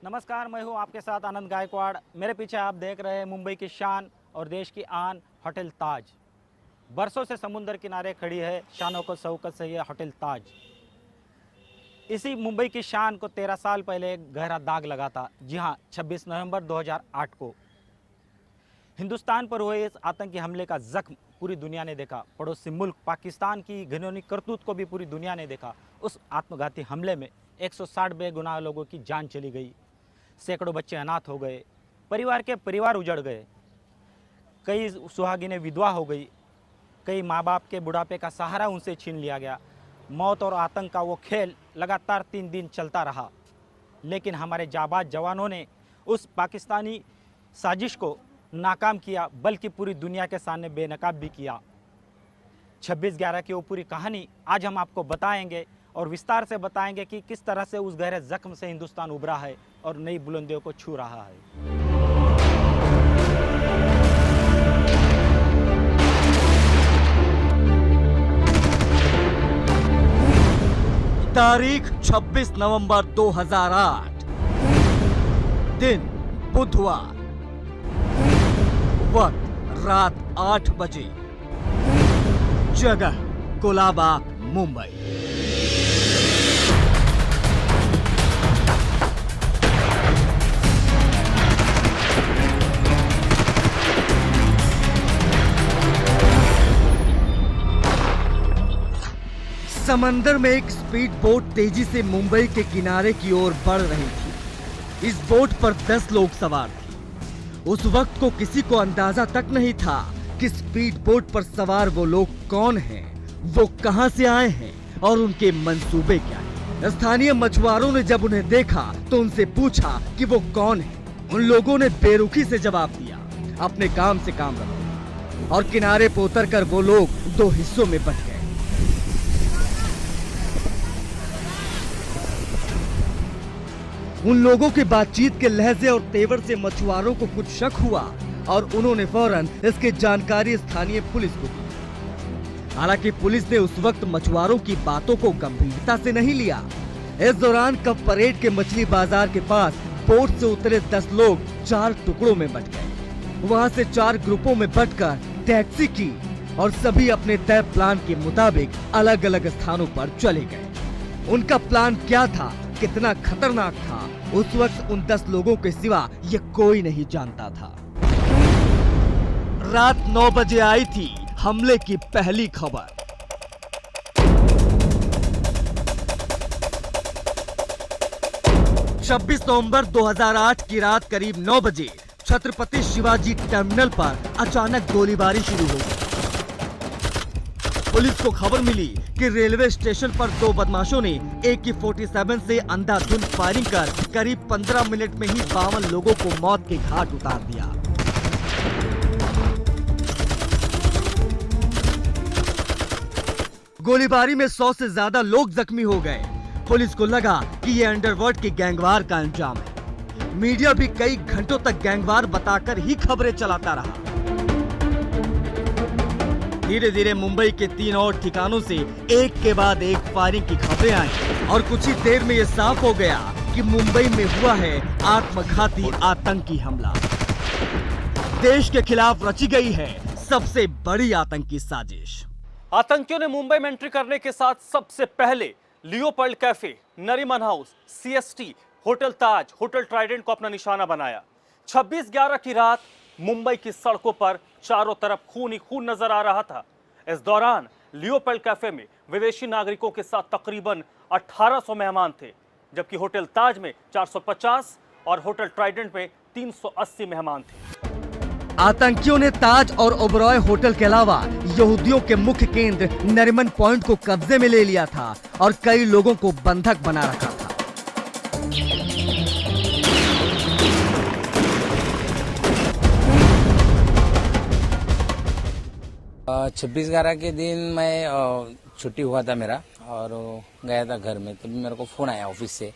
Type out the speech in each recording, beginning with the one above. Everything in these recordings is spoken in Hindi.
नमस्कार, मैं हूं आपके साथ आनंद गायकवाड़। मेरे पीछे आप देख रहे हैं मुंबई की शान और देश की आन होटल ताज। बरसों से समुद्र किनारे खड़ी है शानों को शौकत से ये होटल ताज। इसी मुंबई की शान को 13 साल पहले एक गहरा दाग लगा था। जी हां, 26 नवंबर 2008 को हिंदुस्तान पर हुए इस आतंकी हमले का जख्म पूरी दुनिया ने देखा। पड़ोसी मुल्क पाकिस्तान की घिनौनी करतूत को भी पूरी दुनिया ने देखा। उस आत्मघाती हमले में 160 बेगुनाह लोगों की जान चली गई, सैकड़ों बच्चे अनाथ हो गए, परिवार उजड़ गए, कई सुहागिनें विधवा हो गई, कई माँ बाप के बुढ़ापे का सहारा उनसे छीन लिया गया। मौत और आतंक का वो खेल लगातार 3 दिन चलता रहा, लेकिन हमारे जाबाज जवानों ने उस पाकिस्तानी साजिश को नाकाम किया, बल्कि पूरी दुनिया के सामने बेनकाब भी किया। 26/11 की वो पूरी कहानी आज हम आपको बताएंगे और विस्तार से बताएंगे कि किस तरह से उस गहरे जख्म से हिंदुस्तान उभरा है और नई बुलंदियों को छू रहा है। तारीख 26 नवंबर 2008, दिन बुधवार, वक्त रात 8 बजे, जगह कोलाबा, मुंबई। समंदर में एक स्पीड बोट तेजी से मुंबई के किनारे की ओर बढ़ रही थी। इस बोट पर 10 लोग सवार थे। उस वक्त को किसी को अंदाजा तक नहीं था कि स्पीड बोट पर सवार वो लोग कौन हैं, वो कहां से आए हैं और उनके मंसूबे क्या हैं। स्थानीय मछुआरों ने जब उन्हें देखा तो उनसे पूछा कि वो कौन है। उन लोगों ने बेरुखी से जवाब दिया, अपने काम से काम रखो। और किनारे पर उतरकर वो लोग 2 हिस्सों में बंट गए। उन लोगों की बातचीत के लहजे और तेवर से मछुआरों को कुछ शक हुआ और उन्होंने फौरन इसकी जानकारी स्थानीय पुलिस को दी। हालांकि पुलिस ने उस वक्त मछुआरों की बातों को गंभीरता से नहीं लिया। इस दौरान कब परेड के मछली बाजार के पास बोट से उतरे 10 लोग 4 टुकड़ों में बंट गए। वहां से 4 ग्रुपों में बंटकर टैक्सी की और सभी अपने तय प्लान के मुताबिक अलग अलग स्थानों पर चले गए। उनका प्लान क्या था, कितना खतरनाक था, उस वक्त उन 10 लोगों के सिवा ये कोई नहीं जानता था। रात 9 बजे आई थी हमले की पहली खबर। छब्बीस नवंबर 2008 की रात करीब 9 बजे छत्रपति शिवाजी टर्मिनल पर अचानक गोलीबारी शुरू हो गई। पुलिस को खबर मिली कि रेलवे स्टेशन पर 2 बदमाशों ने AK-47 से अंधाधुंध फायरिंग कर करीब 15 मिनट में ही 52 लोगों को मौत के घाट उतार दिया। गोलीबारी में 100 से ज्यादा लोग जख्मी हो गए। पुलिस को लगा कि ये अंडरवर्ल्ड के गैंगवार का अंजाम है। मीडिया भी कई घंटों तक गैंगवार बताकर ही खबरें चलाता रहा। धीरे धीरे मुंबई के 3 और ठिकानों से एक के बाद एक फायरिंग की खबरें आई और कुछ ही देर में ये साफ हो गया कि मुंबई में हुआ है आत्मघाती आतंकी हमला। देश के खिलाफ रची गई है सबसे बड़ी आतंकी साजिश। आतंकियों ने मुंबई में एंट्री करने के साथ सबसे पहले Leopold cafe, Nariman house, CST, hotel Taj, hotel Trident को अपना निशाना बनाया। 26/11 की रात मुंबई की सड़कों पर चारों तरफ खून ही खून नजर आ रहा था। इस दौरान लियोपोल्ड कैफे में विदेशी नागरिकों के साथ तकरीबन 1800 मेहमान थे, जबकि होटल ताज में 450 और होटल ट्राइडेंट में 380 मेहमान थे। आतंकियों ने ताज और ओबरॉय होटल के अलावा यहूदियों के मुख्य केंद्र नरीमन पॉइंट को कब्जे में ले लिया था और कई लोगों को बंधक बना रखा था। 26/11 के दिन मैं छुट्टी हुआ था मेरा और गया था घर में। तभी मेरे को फ़ोन आया ऑफिस से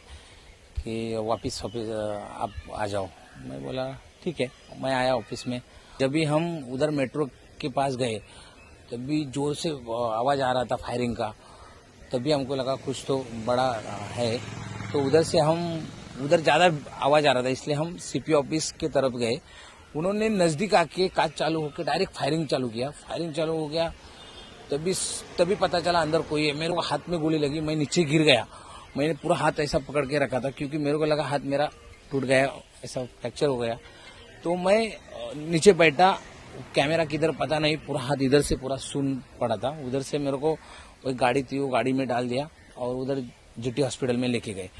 कि वापस आप आ जाओ। मैं बोला ठीक है। मैं आया ऑफिस में। जब भी हम उधर मेट्रो के पास गए तभी जोर से आवाज़ आ रहा था फायरिंग का। तभी हमको लगा कुछ तो बड़ा है। तो उधर से हम उधर ज़्यादा आवाज़ आ रहा था, इसलिए हम सीपी ऑफिस की तरफ गए। उन्होंने नज़दीक आके कांच चालू होकर डायरेक्ट फायरिंग चालू किया। फायरिंग चालू हो गया तभी पता चला अंदर कोई है। मेरे को हाथ में गोली लगी, मैं नीचे गिर गया। मैंने पूरा हाथ ऐसा पकड़ के रखा था क्योंकि मेरे को लगा हाथ मेरा टूट गया, ऐसा फ्रैक्चर हो गया। तो मैं नीचे बैठा, कैमरा किधर पता नहीं, पूरा हाथ इधर से पूरा सुन पड़ा था। उधर से मेरे को एक गाड़ी थी, वो गाड़ी में डाल दिया और उधर जीटी हॉस्पिटल में लेके गए।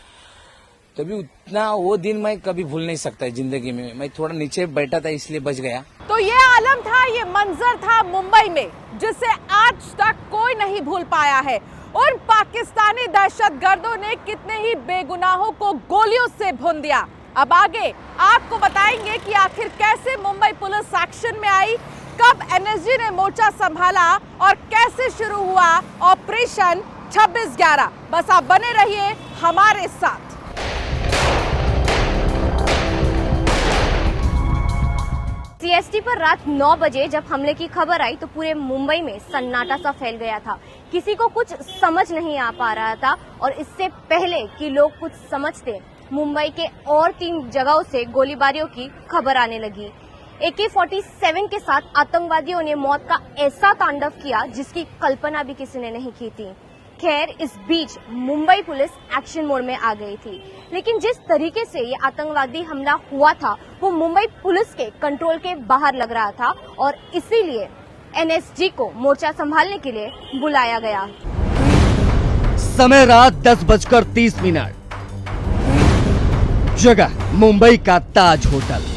तभी उतना वो दिन मैं कभी भूल नहीं सकता जिंदगी में। मैं थोड़ा नीचे बैठा था इसलिए बच गया। तो ये आलम था, ये मंजर था मुंबई में, जिसे आज तक कोई नहीं भूल पाया है। उन पाकिस्तानी दहशतगर्दों ने कितने ही बेगुनाहों को गोलियों से भून दिया। अब आगे आपको बताएंगे कि आखिर कैसे मुंबई पुलिस एक्शन में आई, कब एनएसजी ने मोर्चा संभाला और कैसे शुरू हुआ ऑपरेशन 26/11। बस आप बने रहिए हमारे साथ। सीएसटी पर रात 9 बजे जब हमले की खबर आई तो पूरे मुंबई में सन्नाटा सा फैल गया था। किसी को कुछ समझ नहीं आ पा रहा था और इससे पहले कि लोग कुछ समझते, मुंबई के और 3 जगहों से गोलीबारियों की खबर आने लगी। AK-47 के साथ आतंकवादियों ने मौत का ऐसा तांडव किया जिसकी कल्पना भी किसी ने नहीं की थी। खैर, इस बीच मुंबई पुलिस एक्शन मोड में आ गई थी, लेकिन जिस तरीके से ये आतंकवादी हमला हुआ था वो मुंबई पुलिस के कंट्रोल के बाहर लग रहा था और इसीलिए एनएसजी को मोर्चा संभालने के लिए बुलाया गया। समय रात 10:30। जगह मुंबई का ताज होटल।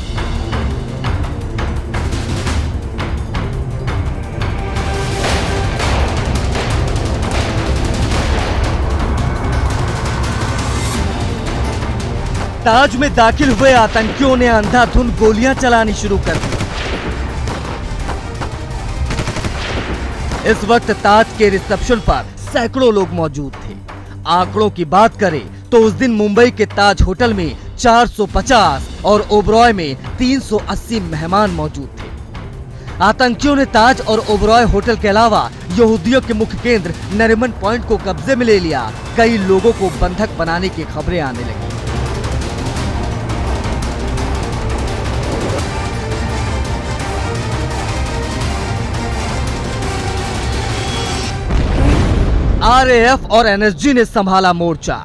ताज में दाखिल हुए आतंकियों ने अंधाधुंध गोलियां चलानी शुरू कर दी। इस वक्त ताज के रिसेप्शन पर सैकड़ों लोग मौजूद थे। आंकड़ों की बात करें तो उस दिन मुंबई के ताज होटल में 450 और ओबरॉय में 380 मेहमान मौजूद थे। आतंकियों ने ताज और ओबरॉय होटल के अलावा यहूदियों के मुख्य केंद्र नरीमन पॉइंट को कब्जे में ले लिया। कई लोगों को बंधक बनाने की खबरें आने लगी। आरएएफ और एनएसजी ने संभाला मोर्चा।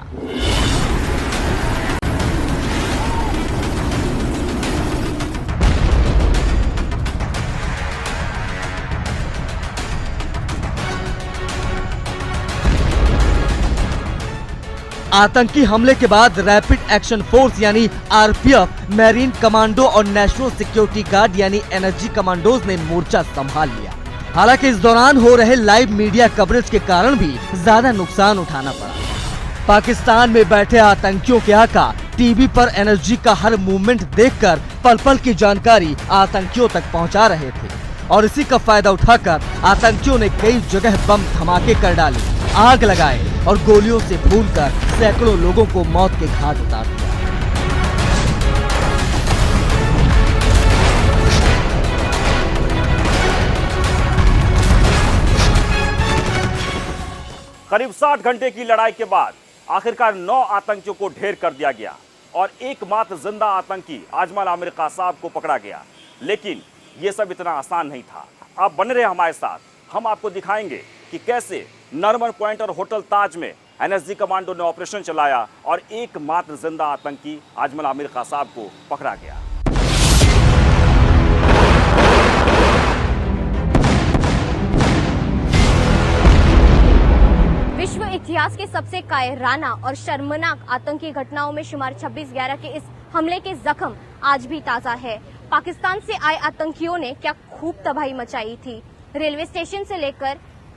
आतंकी हमले के बाद रैपिड एक्शन फोर्स यानी आरपीएफ, मैरीन कमांडो और नेशनल सिक्योरिटी गार्ड यानी एनएसजी कमांडोज ने मोर्चा संभाल लिया। हालांकि इस दौरान हो रहे लाइव मीडिया कवरेज के कारण भी ज्यादा नुकसान उठाना पड़ा। पाकिस्तान में बैठे आतंकियों के आका टीवी पर एनएसजी का हर मूवमेंट देखकर पल पल की जानकारी आतंकियों तक पहुंचा रहे थे और इसी का फायदा उठाकर आतंकियों ने कई जगह बम धमाके कर डाले, आग लगाए और गोलियों से भूनकर सैकड़ों लोगों को मौत के घाट उतार दिया। करीब 60 घंटे की लड़ाई के बाद आखिरकार 9 आतंकियों को ढेर कर दिया गया और एकमात्र जिंदा आतंकी आजमल आमिर कासाब को पकड़ा गया। लेकिन यह सब इतना आसान नहीं था। आप बने रहे हमारे साथ, हम आपको दिखाएंगे कि कैसे नरीमन पॉइंट और होटल ताज में एनएसजी कमांडो ने ऑपरेशन चलाया और एकमात्र जिंदा आतंकी आजमल आमिर कासाब को पकड़ा गया। विश्व इतिहास के सबसे कायराना और शर्मनाक आतंकी घटनाओं में शुमार 26/11 के इस हमले के जख्म आज भी ताजा है। पाकिस्तान से आए आतंकियों ने क्या खूब तबाही मचाई थी। रेलवे स्टेशन से लेकर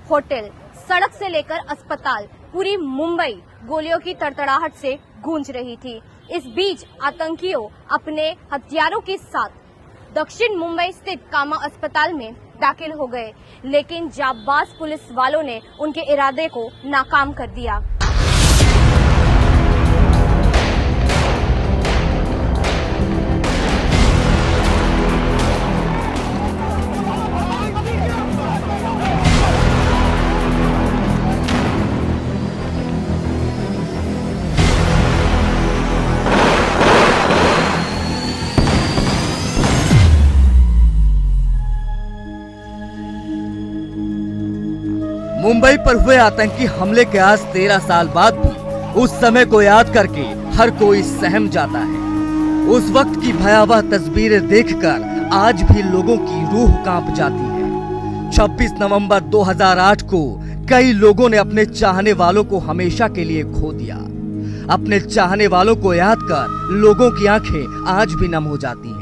होटल, सड़क से लेकर अस्पताल, पूरी मुंबई गोलियों की तड़तड़ाहट से गूंज रही थी। इस बीच आतंकियों अपने हथियारों के साथ दक्षिण मुंबई स्थित कामा अस्पताल में दाखिल हो गए, लेकिन जाबाज पुलिस वालों ने उनके इरादे को नाकाम कर दिया। मुंबई पर हुए आतंकी हमले के आज 13 साल बाद भी उस समय को याद करके हर कोई सहम जाता है। उस वक्त की भयावह तस्वीरें देखकर आज भी लोगों की रूह कांप जाती है। 26 नवंबर 2008 को कई लोगों ने अपने चाहने वालों को हमेशा के लिए खो दिया। अपने चाहने वालों को याद कर लोगों की आंखें आज भी नम हो जाती हैं।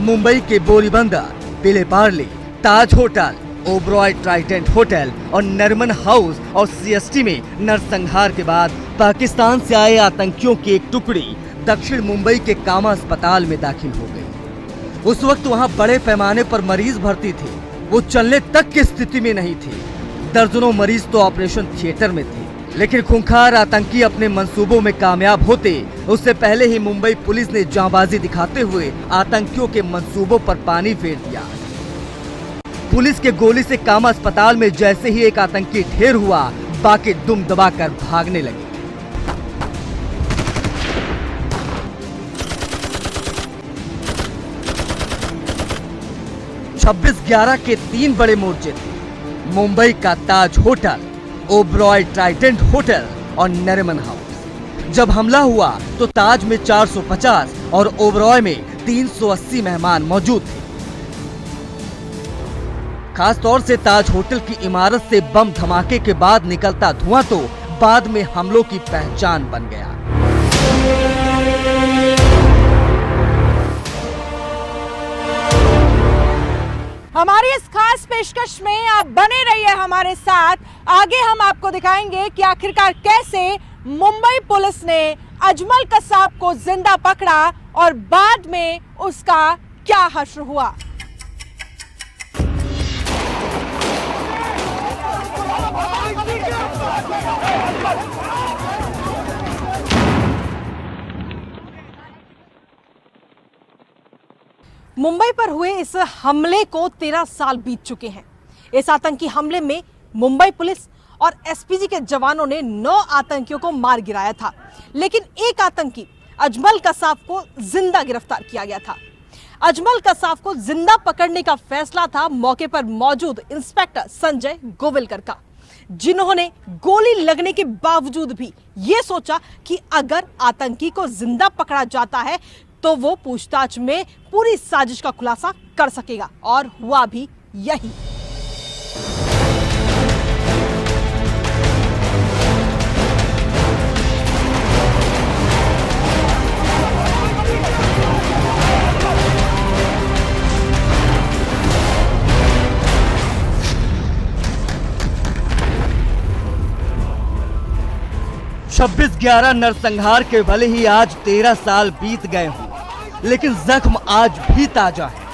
मुंबई के बोरीबंदर, विले पार्ले, ताज होटल, ओबरॉय ट्राइडेंट होटल और नरिमन हाउस और सीएसटी में नरसंहार के बाद पाकिस्तान से आए आतंकियों की एक टुकड़ी दक्षिण मुंबई के कामा अस्पताल में दाखिल हो गई। उस वक्त वहां बड़े पैमाने पर मरीज भर्ती थे। वो चलने तक की स्थिति में नहीं थे। दर्जनों मरीज तो ऑपरेशन थिएटर में थे। लेकिन खूंखार आतंकी अपने मंसूबों में कामयाब होते उससे पहले ही मुंबई पुलिस ने जांबाजी दिखाते हुए आतंकियों के मंसूबों पर पानी फेर दिया। पुलिस के गोली से कामा अस्पताल में जैसे ही एक आतंकी ढेर हुआ, बाकी दुम दबाकर भागने लगे। छब्बीस 11 के 3 बड़े मोर्चे थे। मुंबई का ताज होटल, ओबरॉय ट्राइडेंट होटल और नरिमन हाउस। जब हमला हुआ तो ताज में 450 और ओबरॉय में 380 मेहमान मौजूद थे। खास तौर से ताज होटल की इमारत से बम धमाके के बाद निकलता धुआं तो बाद में हमलों की पहचान बन गया। हमारी इस खास पेशकश में आप बने रहिए हमारे साथ। आगे हम आपको दिखाएंगे कि आखिरकार कैसे मुंबई पुलिस ने अजमल कसाब को जिंदा पकड़ा और बाद में उसका क्या हश्र हुआ। मुंबई पर हुए इस हमले को 13 साल बीत चुके हैं। इस आतंकी हमले में मुंबई पुलिस और एसपीजी के जवानों ने 9 आतंकियों को मार गिराया था, लेकिन एक आतंकी अजमल कसाब को जिंदा गिरफ्तार किया गया था। अजमल कसाब को जिंदा पकड़ने का फैसला था मौके पर मौजूद इंस्पेक्टर संजय गोविलकर का, जिन्होंने गोली लगने के बावजूद भी ये सोचा कि अगर आतंकी को जिंदा पकड़ा जाता है तो वो पूछताछ में पूरी साजिश का खुलासा कर सकेगा, और हुआ भी यही। छब्बीस 11 नरसंहार के भले ही आज 13 साल बीत गए हों, लेकिन जख्म आज भी ताजा है।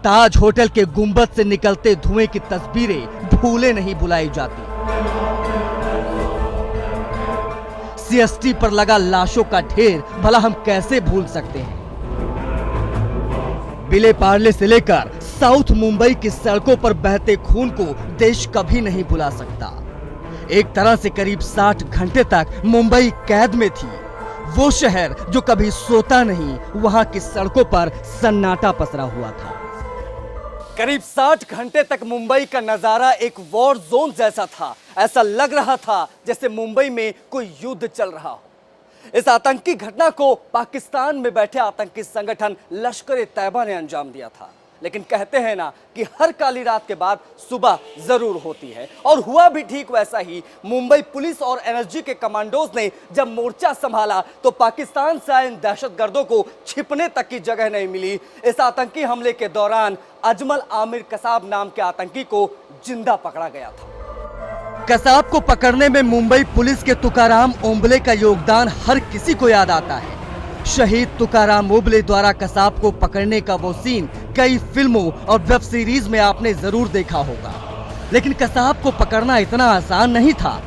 ताज होटल के गुंबद से निकलते धुएं की तस्वीरें भूले नहीं बुलाई जाती। सीएसटी पर लगा लाशों का ढेर भला हम कैसे भूल सकते हैं। विले पार्ले से लेकर साउथ मुंबई की सड़कों पर बहते खून को देश कभी नहीं भुला सकता। एक तरह से करीब 60 घंटे तक मुंबई कैद में थी। वो शहर जो कभी सोता नहीं, वहां की सड़कों पर सन्नाटा पसरा हुआ था। करीब 60 घंटे तक मुंबई का नजारा एक वॉर जोन जैसा था। ऐसा लग रहा था जैसे मुंबई में कोई युद्ध चल रहा हो। इस आतंकी घटना को पाकिस्तान में बैठे आतंकी संगठन लश्कर-ए-तैयबा ने अंजाम दिया था। लेकिन कहते हैं ना कि हर काली रात के बाद सुबह जरूर होती है, और हुआ भी ठीक वैसा ही। मुंबई पुलिस और एनएसजी के कमांडोज ने जब मोर्चा संभाला तो पाकिस्तान से आए इन दहशतगर्दों को छिपने तक की जगह नहीं मिली। इस आतंकी हमले के दौरान अजमल आमिर कसाब नाम के आतंकी को जिंदा पकड़ा गया था। कसाब को पकड़ने में मुंबई पुलिस के तुकाराम ओंबले का योगदान हर किसी को याद आता है। शहीद तुकाराम ओंबले द्वारा कसाब को पकड़ने का वो सीन कई फिल्मों और वेब सीरीज में आपने जरूर देखा होगा। लेकिन कसाब को पकड़ना इतना आसान नहीं था।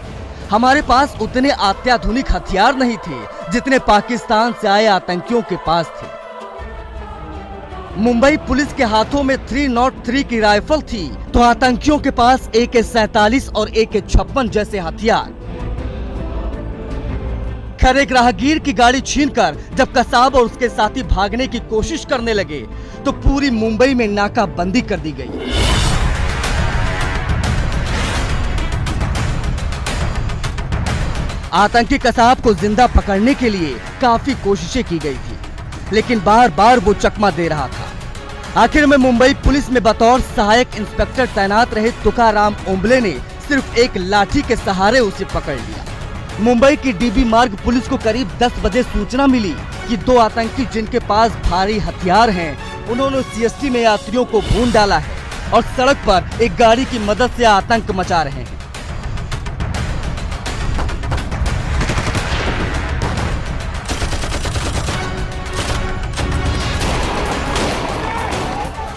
हमारे पास उतने अत्याधुनिक हथियार नहीं थे जितने पाकिस्तान से आए आतंकियों के पास थे। मुंबई पुलिस के हाथों में 303 की राइफल थी तो आतंकियों के पास AK-47 और AK-56 जैसे हथियार। खैर, एक राहगीर की गाड़ी छीनकर जब कसाब और उसके साथी भागने की कोशिश करने लगे तो पूरी मुंबई में नाकाबंदी कर दी गई। आतंकी कसाब को जिंदा पकड़ने के लिए काफी कोशिशें की गई थी, लेकिन बार बार वो चकमा दे रहा था। आखिर में मुंबई पुलिस में बतौर सहायक इंस्पेक्टर तैनात रहे तुकाराम ओंबले ने सिर्फ एक लाठी के सहारे उसे पकड़ लिया। मुंबई की DB मार्ग पुलिस को करीब 10 बजे सूचना मिली कि 2 आतंकी जिनके पास भारी हथियार हैं, उन्होंने CST में यात्रियों को भून डाला है और सड़क पर एक गाड़ी की मदद से आतंक मचा रहे हैं।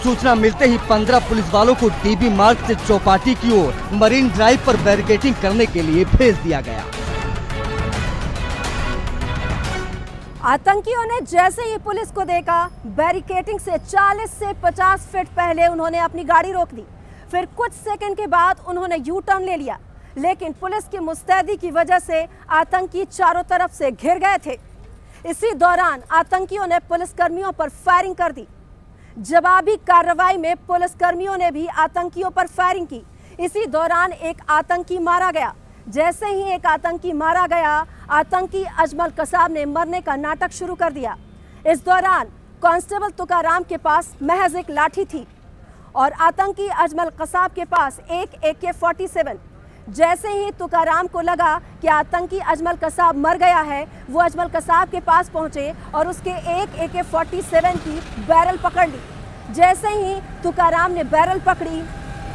सूचना मिलते ही 15 पुलिस वालों को DB मार्ग से चौपाटी की ओर मरीन ड्राइव पर बैरिकेडिंग करने के लिए भेज दिया गया। आतंकियों ने जैसे ही पुलिस को देखा, बैरिकेडिंग से 40 से 50 फीट पहले उन्होंने अपनी गाड़ी रोक दी। फिर कुछ सेकंड के बाद उन्होंने यू टर्न ले लिया, लेकिन पुलिस की मुस्तैदी की वजह से आतंकी चारों तरफ से घिर गए थे। इसी दौरान आतंकियों ने पुलिसकर्मियों पर फायरिंग कर दी। जवाबी कार्रवाई में पुलिसकर्मियों ने भी आतंकियों पर फायरिंग की। इसी दौरान एक आतंकी मारा गया। जैसे ही एक आतंकी मारा गया, आतंकी अजमल कसाब ने मरने का नाटक शुरू कर दिया। इस दौरान कांस्टेबल तुकाराम के पास महज एक लाठी थी और आतंकी अजमल कसाब के पास एक AK-47। जैसे ही तुकाराम को लगा कि आतंकी अजमल कसाब मर गया है, वो अजमल कसाब के पास पहुंचे और उसके एक AK-47 की बैरल पकड़ ली। जैसे ही तुकाराम ने बैरल पकड़ी,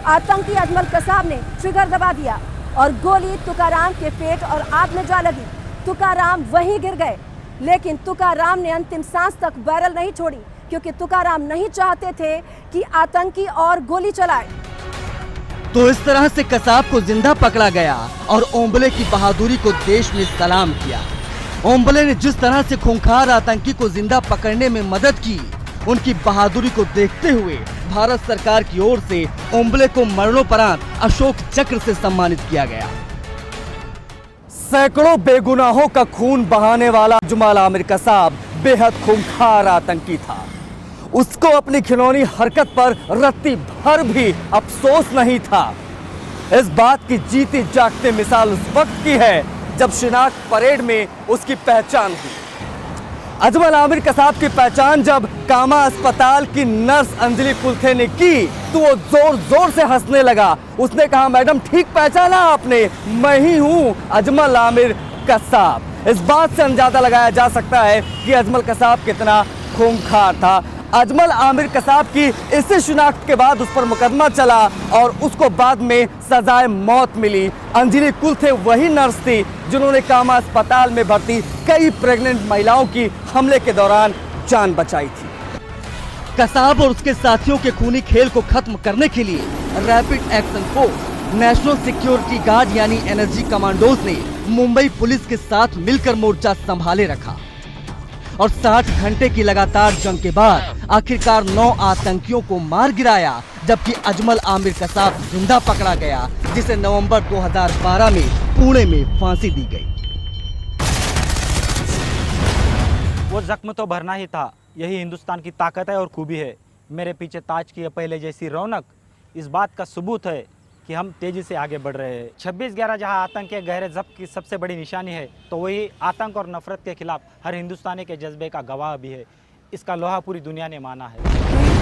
आतंकी अजमल कसाब ने ट्रिगर दबा दिया और गोली तुकाराम के पेट और आंत में जा लगी। तुकाराम वहीं गिर गए, लेकिन तुकाराम ने अंतिम सांस तक बैरल नहीं छोड़ी, क्योंकि तुकाराम नहीं चाहते थे कि आतंकी और गोली चलाए। तो इस तरह से कसाब को जिंदा पकड़ा गया और ओंबले की बहादुरी को देश ने सलाम किया। ओंबले ने जिस तरह से खूंखार आतंकी को जिंदा पकड़ने में मदद की, उनकी बहादुरी को देखते हुए भारत सरकार की ओर से ओंबले को मरणोपरांत अशोक चक्र से सम्मानित किया गया। सैकड़ों बेगुनाहों का खून बहाने वाला अजमल आमिर कसाब बेहद खूंखार आतंकी था। उसको अपनी खिलौनी हरकत पर रत्ती भर भी अफसोस नहीं था। इस बात की जीती जागती मिसाल उस वक्त की है जब शिनाख्त परेड में उसकी पहचान हुई। अजमल आमिर कसाब की पहचान जब कामा अस्पताल की नर्स अंजलि कुलथे ने की तो वो जोर जोर से हंसने लगा। उसने कहा, मैडम ठीक पहचाना आपने, मैं ही हूँ अजमल आमिर कसाब। इस बात से अंदाजा लगाया जा सकता है कि अजमल कसाब कितना खूंखार था। अजमल आमिर कसाब की इसी शिनाख्त के बाद उस पर मुकदमा चला और उसको बाद में सजाए मौत मिली। अंजलि कुलथे वही नर्स थी जिन्होंने कामा अस्पताल में भर्ती कई प्रेग्नेंट महिलाओं की हमले के दौरान जान बचाई थी। कसाब और उसके साथियों के खूनी खेल को खत्म करने के लिए rapid action force, national security guard यानी NSG कमांडोज ने मुंबई पुलिस के साथ मिलकर मोर्चा संभाले रखा और 60 घंटे की लगातार जंग के बाद आखिरकार 9 आतंकियों को मार गिराया, जबकि अजमल आमिर कसाब जिंदा पकड़ा गया, जिसे नवंबर 2012 में पुणे में फांसी दी गई। वो जख्म तो भरना ही था, यही हिंदुस्तान की ताकत है और खूबी है। मेरे पीछे ताज की पहले जैसी रौनक इस बात का सबूत है कि हम तेजी से आगे बढ़ रहे हैं। 26/11 जहां आतंक के गहरे जब्त की सबसे बड़ी निशानी है, तो वही आतंक और नफरत के खिलाफ हर हिंदुस्तानी के जज्बे का गवाह भी है। इसका लोहा पूरी दुनिया ने माना है।